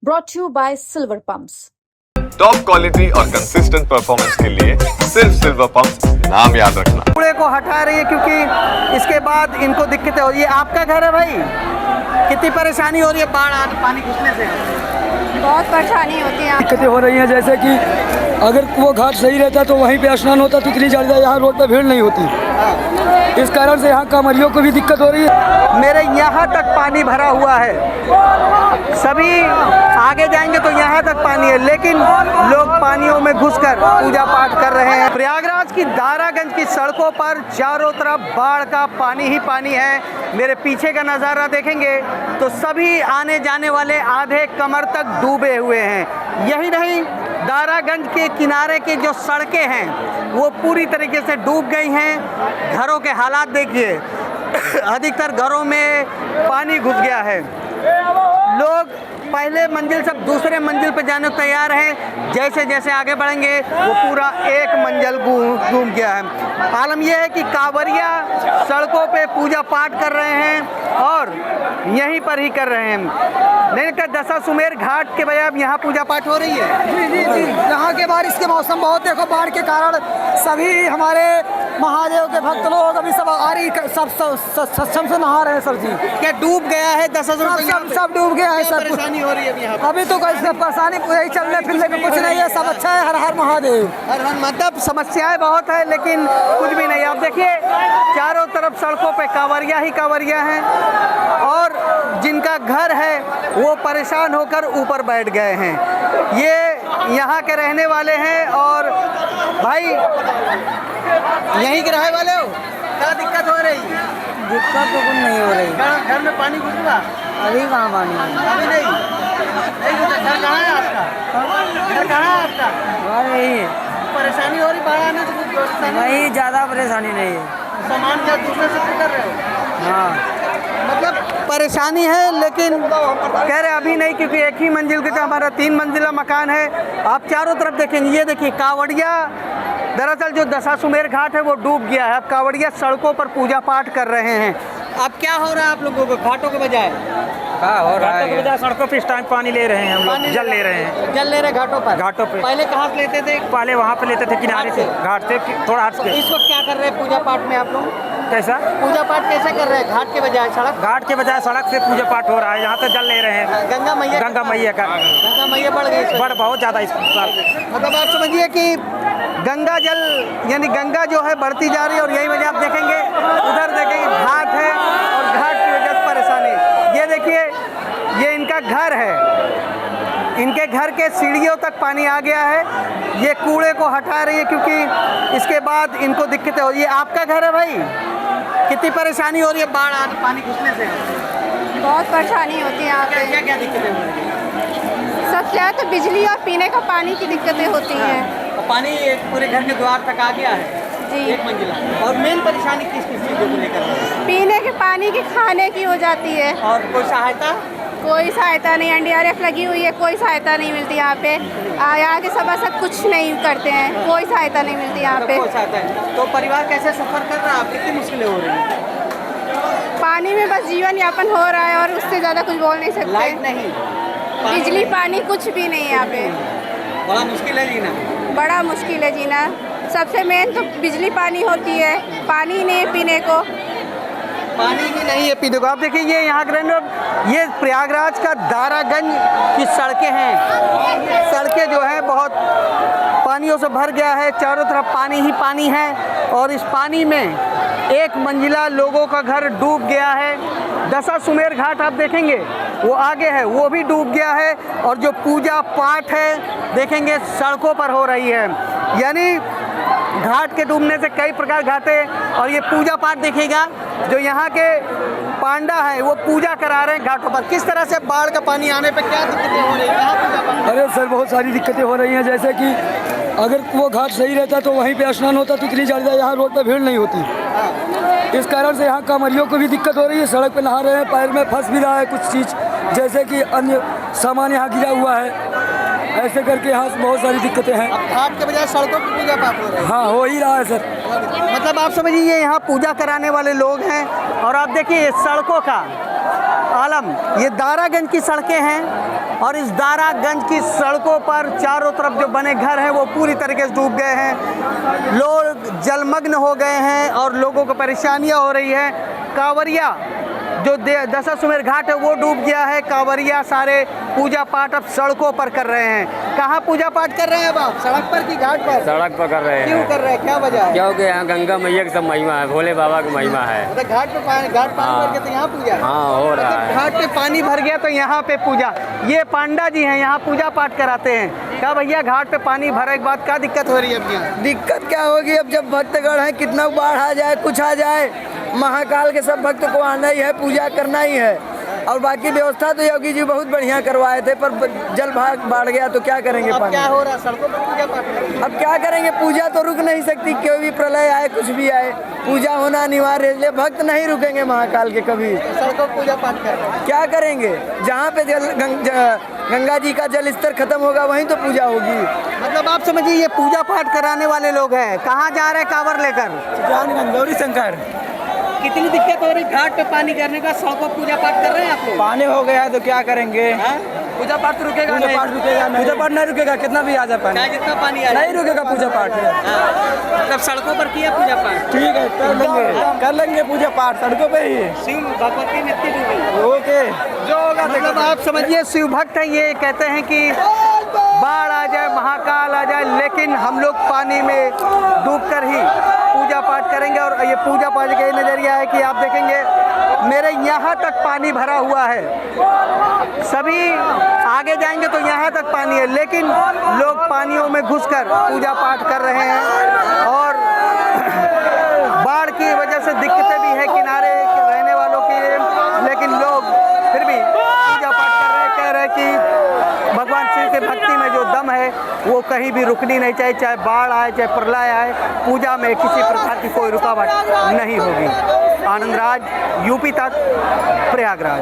brought to you by Silver Pumps. Top quality और consistent performance के लिए सिर्फ सिल्वर पंप्स, नाम याद रखना। कूड़े को हटा रही है क्योंकि इसके बाद इनको दिक्कतें हो रही है। आपका घर है भाई, कितनी परेशानी हो रही है बाढ़ पानी घुसने से? बहुत परेशानी होती है। दिक्कतें हो रही हैं, जैसे कि अगर वो घाट सही रहता तो वहीं पे स्नान होता तो इतनी ज़्यादा यहाँ रोड पर भीड़ नहीं होती। इस कारण से यहाँ कांवरियों को भी दिक्कत हो रही है। मेरे यहाँ तक पानी भरा हुआ है, सभी आगे जाएंगे तो यहाँ तक पानी है, लेकिन लोग पानियों में घुसकर पूजा पाठ कर रहे हैं। प्रयागराज की दारागंज की सड़कों पर चारों तरफ बाढ़ का पानी ही पानी है। मेरे पीछे का नज़ारा देखेंगे तो सभी आने जाने वाले आधे कमर तक डूबे हुए हैं। यही नहीं, दारागंज के किनारे की जो सड़कें हैं वो पूरी तरीके से डूब गई हैं। घरों के हालात देखिए, अधिकतर घरों में पानी घुस गया है। लोग पहले मंजिल से दूसरे मंजिल पर जाने को तैयार हैं। जैसे जैसे आगे बढ़ेंगे वो पूरा एक मंजिल घूम गया है। आलम यह है कि कांवरिया सड़कों पे पूजा पाठ कर रहे हैं और यहीं पर ही कर रहे हैं। नहीं लगता दशाश्वमेध घाट के बजाय अब यहाँ पूजा पाठ हो रही है? जी, यहाँ के बारिश के मौसम बहुत, देखो बाढ़ के कारण सभी हमारे महादेव के भक्त लोग अभी सब आ रही सब सक्षम से नहा रहे हैं। सर जी, क्या डूब गया है दशाश्वमेध? सब डूब गया है। सब परेशानी हो रही है यहाँ अभी तो कोई परेशानी यही चलने फिरने में कुछ नहीं है, सब अच्छा है। हर हर महादेव। मतलब समस्याएं बहुत है लेकिन कुछ भी नहीं। आप देखिए चारों तरफ सड़कों पे कांवरिया ही कांवरिया हैं और जिनका घर है वो परेशान होकर ऊपर बैठ गए हैं। ये यहाँ के रहने वाले हैं। और भाई यहीं के रहने वाले हो, क्या दिक्कत हो रही? दिक्कत तो कुछ नहीं हो रही। घर में पानी घुसा? अभी कहाँ पानी है? अभी नहीं घुसा। घर कहाँ है आपका? घर कहाँ है आपका? नहीं, परेशानी हो रही बाढ़ आने से? कुछ नहीं, ज़्यादा परेशानी नहीं है। सामान क्या दूसरे से कर रहे हो? हाँ, मतलब परेशानी है लेकिन कह रहे अभी नहीं, क्योंकि एक ही मंजिल के, हमारा 3 मंजिला मकान है। आप चारों तरफ देखेंगे, ये देखिए कांवड़िया, दरअसल जो दशाश्वमेध घाट है वो डूब गया है। अब कांवड़िया सड़कों पर पूजा पाठ कर रहे हैं। अब क्या हो रहा है आप लोगों को घाटों के बजाय? क्या हो रहा घाटों के बजाय सड़कों पे इस टाइम पानी ले रहे हैं हम लोग, जल ले रहे हैं। जल ले रहे घाटों पर? घाटों पे। पहले कहाँ से लेते थे? पहले वहाँ पे लेते थे किनारे से, घाट से थोड़ा हट के। इस वक्त क्या कर रहे हैं पूजा पाठ में आप लोग? कैसा पूजा पाठ कैसे कर रहे हैं? घाट के बजाय सड़क? घाट के बजाय सड़क से पूजा पाठ हो रहा है, यहाँ से जल ले रहे हैं। गंगा मैया गंगा मैया का बढ़ गई, बढ़ बहुत ज़्यादा इस साल। मतलब आप समझिए कि गंगा जल यानी गंगा जो है बढ़ती जा रही है। और यही वजह आप देखेंगे, उधर देखेंगे घाट है और घाट की वजह से परेशानी। ये देखिए, ये इनका घर है, इनके घर के सीढ़ियों तक पानी आ गया है। ये कूड़े को हटा रही है क्योंकि इसके बाद इनको दिक्कतें हो रही है। आपका घर है भाई, कितनी परेशानी हो रही है बाढ़ पानी घुसने से? बहुत परेशानी होती है यहाँ पे। क्या क्या दिक्कतें हो रही है? सब क्या है तो बिजली और पीने का पानी की दिक्कतें होती हैं। और पानी पूरे घर के द्वार तक आ गया है, जी। एक मंजिला। और मेन परेशानी किस किस चीज़ों को लेकर है? पीने के पानी की, खाने की हो जाती है। और कोई सहायता? कोई सहायता नहीं। NDRF लगी हुई है, कोई सहायता नहीं मिलती यहाँ पे। यहाँ के सभासद कुछ नहीं करते हैं, कोई सहायता नहीं मिलती यहाँ पे। कोई सहायता है तो परिवार कैसे सफ़र कर रहा है? कितनी मुश्किलें हो रही हैं? पानी में बस जीवन यापन हो रहा है और उससे ज़्यादा कुछ बोल नहीं सकते। लाइट नहीं, बिजली पानी कुछ भी नहीं है यहाँ पे। बड़ा मुश्किल है जीना। बड़ा मुश्किल है जीना। सबसे मेन तो बिजली पानी होती है, पानी नहीं है पीने को। पानी ही नहीं है पीने को। आप देखिए ये यहाँ के रहने लोग, ये प्रयागराज का दारागंज की सड़कें हैं। सड़कें जो है बहुत पानियों से भर गया है, चारों तरफ पानी ही पानी है। और इस पानी में एक मंजिला लोगों का घर डूब गया है। दशाश्वमेध घाट आप देखेंगे वो आगे है, वो भी डूब गया है। और जो पूजा पाठ है देखेंगे सड़कों पर हो रही है। यानी घाट के डूबने से कई प्रकार घाटे। और ये पूजा पाठ देखिएगा, जो यहाँ के पांडा है वो पूजा करा रहे हैं घाटों पर। किस तरह से बाढ़ का पानी आने पे क्या दिक्कतें हो रही है? अरे सर, बहुत सारी दिक्कतें हो रही हैं, जैसे कि अगर वो घाट सही रहता तो वहीं पे स्नान होता तो इतनी ज़्यादा यहाँ रोड पर भीड़ नहीं होती। इस कारण से यहाँ कांवरियों को भी दिक्कत हो रही है। सड़क पे नहा रहे हैं, पैर में फंस भी रहा है कुछ चीज़, जैसे कि अन्य सामान यहाँ गिरा हुआ है। ऐसे करके यहाँ से बहुत सारी दिक्कतें हैं। घाट के बजाय सड़कों पर पूजा पाठ हो रहा है? हाँ, हो ही रहा है सर। मतलब आप समझिए यहाँ पूजा कराने वाले लोग हैं। और आप देखिए सड़कों का आलम, ये दारागंज की सड़कें हैं। और इस दारागंज की सड़कों पर चारों तरफ जो बने घर हैं वो पूरी तरीके से डूब गए हैं। लोग जलमग्न हो गए हैं और लोगों को परेशानियां हो रही है। कांवरिया जो दशाश्वमेध घाट है वो डूब गया है। कांवरिया सारे पूजा पाठ अब सड़कों पर कर रहे हैं। कहाँ पूजा पाठ कर रहे हैं अब आप? सड़क पर कि घाट पर? सड़क पर कर रहे हैं। क्यों कर रहे हैं, क्या वजह है? क्योंकि यहाँ गंगा मैया की सब महिमा है, भोले बाबा की महिमा है। मतलब घाट पे पानी भर गया तो यहाँ पूजा? हाँ, हो रहा है। घाट पे पानी भर गया तो यहाँ पे पूजा। ये पांडा जी हैं, यहाँ पूजा पाठ कराते हैं। क्या भैया, घाट पे पानी भरने के बाद क्या दिक्कत हो रही है अब यहाँ? दिक्कत क्या होगी अब जब भक्तगण है, कितना बाढ़ आ जाए कुछ आ जाए, महाकाल के सब भक्त को आना ही है, पूजा करना ही है। और बाकी व्यवस्था तो योगी जी बहुत बढ़िया करवाए थे, पर जल भाग बढ़ गया तो क्या करेंगे? अब क्या हो रहा है? सड़कों पर पूजा पाठ? अब क्या करेंगे? पूजा तो रुक नहीं सकती, कोई भी प्रलय आए कुछ भी आए, पूजा होना अनिवार्य है, इसलिए भक्त नहीं रुकेंगे महाकाल के कभी। सड़कों पर पूजा पाठ कर रहे हैं। क्या करेंगे? जहाँ पे गंगा जी का जल स्तर खत्म होगा वहीं तो पूजा होगी। मतलब आप समझिए ये पूजा पाठ कराने वाले लोग हैं, कहाँ जा रहे हैं कांवर लेकर? गौरी शंकर। कितनी दिक्कत हो रही घाट पे पानी करने का? सड़कों पूजा पाठ कर रहे हैं आप लोग? पानी हो गया है तो क्या करेंगे? पूजा पाठ तो रुकेगा? पूजा पाठ रुकेगा नहीं, पूजा पाठ नहीं रुकेगा, कितना भी आ जाए पानी, चाहे जितना पानी आ नहीं रुकेगा पूजा पाठ। मतलब सड़कों पर किया पूजा पाठ? ठीक है, कर लेंगे पूजा पाठ सड़कों पे ही। शिव भगवती में इतनी डूबी। ओके, जो होगा मतलब आप समझिए शिव भक्त हैं, ये कहते हैं कि बाढ़ आ जाए, महाकाल आ जाए, लेकिन हम लोग पानी में डूबकर ही पूजा पाठ करेंगे। और ये पूजा पाठ का ये नज़रिया है कि आप देखेंगे मेरे यहाँ तक पानी भरा हुआ है, सभी आगे जाएंगे तो यहाँ तक पानी है, लेकिन लोग पानियों में घुसकर पूजा पाठ कर रहे हैं। और बाढ़ की वजह से दिक्कतें भी है किनारे रहने वालों की, लेकिन लोग फिर भी पूजा पाठ कर रहे हैं। कह रहे हैं कि भगवान शिव के भक्ति में जो दम है वो कहीं भी रुकनी नहीं चाहिए, चाहे बाढ़ आए चाहे प्रलय आए, पूजा में किसी प्रकार की कोई रुकावट नहीं होगी। आनंद राज, यूपी तक, प्रयागराज।